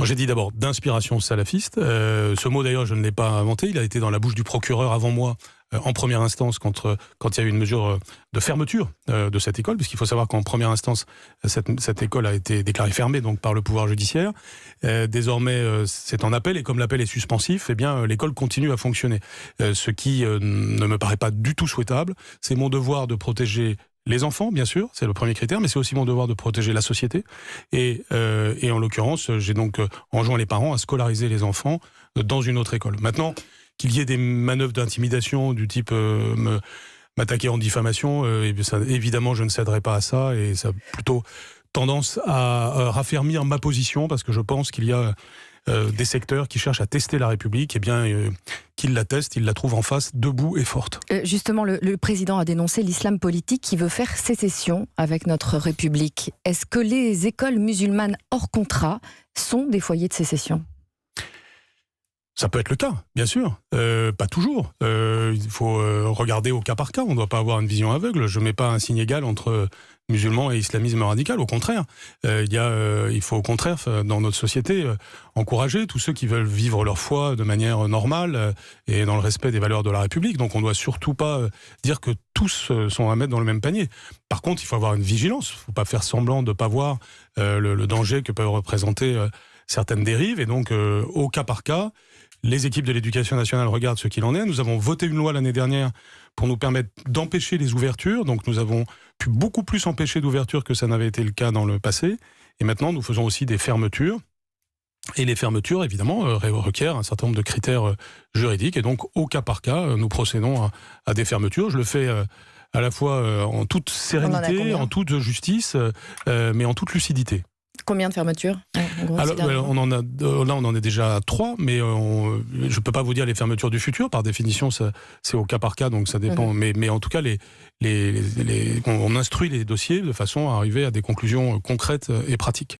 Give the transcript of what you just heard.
J'ai dit d'abord d'inspiration salafiste. Ce mot d'ailleurs, je ne l'ai pas inventé. Il a été dans la bouche du procureur avant moi, en première instance, quand il y a eu une mesure de fermeture de cette école, puisqu'il faut savoir qu'en première instance, cette école a été déclarée fermée donc par le pouvoir judiciaire. Désormais, c'est en appel, et comme l'appel est suspensif, eh bien, l'école continue à fonctionner. Ce qui ne me paraît pas du tout souhaitable. C'est mon devoir de protéger les enfants, bien sûr, c'est le premier critère, mais c'est aussi mon devoir de protéger la société. Et en l'occurrence, j'ai donc enjoint les parents à scolariser les enfants dans une autre école. Maintenant, qu'il y ait des manœuvres d'intimidation du type m'attaquer en diffamation, évidemment, je ne céderai pas à ça, et ça a plutôt tendance à raffermir ma position, parce que je pense qu'il y a des secteurs qui cherchent à tester la République, et bien qu'ils la testent, ils la trouvent en face, debout et forte. Justement, le président a dénoncé l'islam politique qui veut faire sécession avec notre République. Est-ce que les écoles musulmanes hors contrat sont des foyers de sécession ? Ça peut être le cas, bien sûr. Pas toujours. Il faut regarder au cas par cas. On ne doit pas avoir une vision aveugle. Je ne mets pas un signe égal entre musulmans et islamisme radical. Au contraire, il faut au contraire, dans notre société, encourager tous ceux qui veulent vivre leur foi de manière normale et dans le respect des valeurs de la République. Donc on ne doit surtout pas dire que tous sont à mettre dans le même panier. Par contre, il faut avoir une vigilance. Il ne faut pas faire semblant de ne pas voir le danger que peuvent représenter certaines dérives. Et donc, au cas par cas, les équipes de l'Éducation nationale regardent ce qu'il en est. Nous avons voté une loi l'année dernière pour nous permettre d'empêcher les ouvertures. Donc nous avons pu beaucoup plus empêcher d'ouverture que ça n'avait été le cas dans le passé. Et maintenant, nous faisons aussi des fermetures. Et les fermetures, évidemment, requièrent un certain nombre de critères juridiques. Et donc, au cas par cas, nous procédons à des fermetures. Je le fais à la fois en toute sérénité, en toute justice, mais en toute lucidité. Combien de fermetures ? Alors, on en est déjà à 3, mais je ne peux pas vous dire les fermetures du futur. Par définition, c'est au cas par cas, donc ça dépend. Mais en tout cas, on instruit les dossiers de façon à arriver à des conclusions concrètes et pratiques.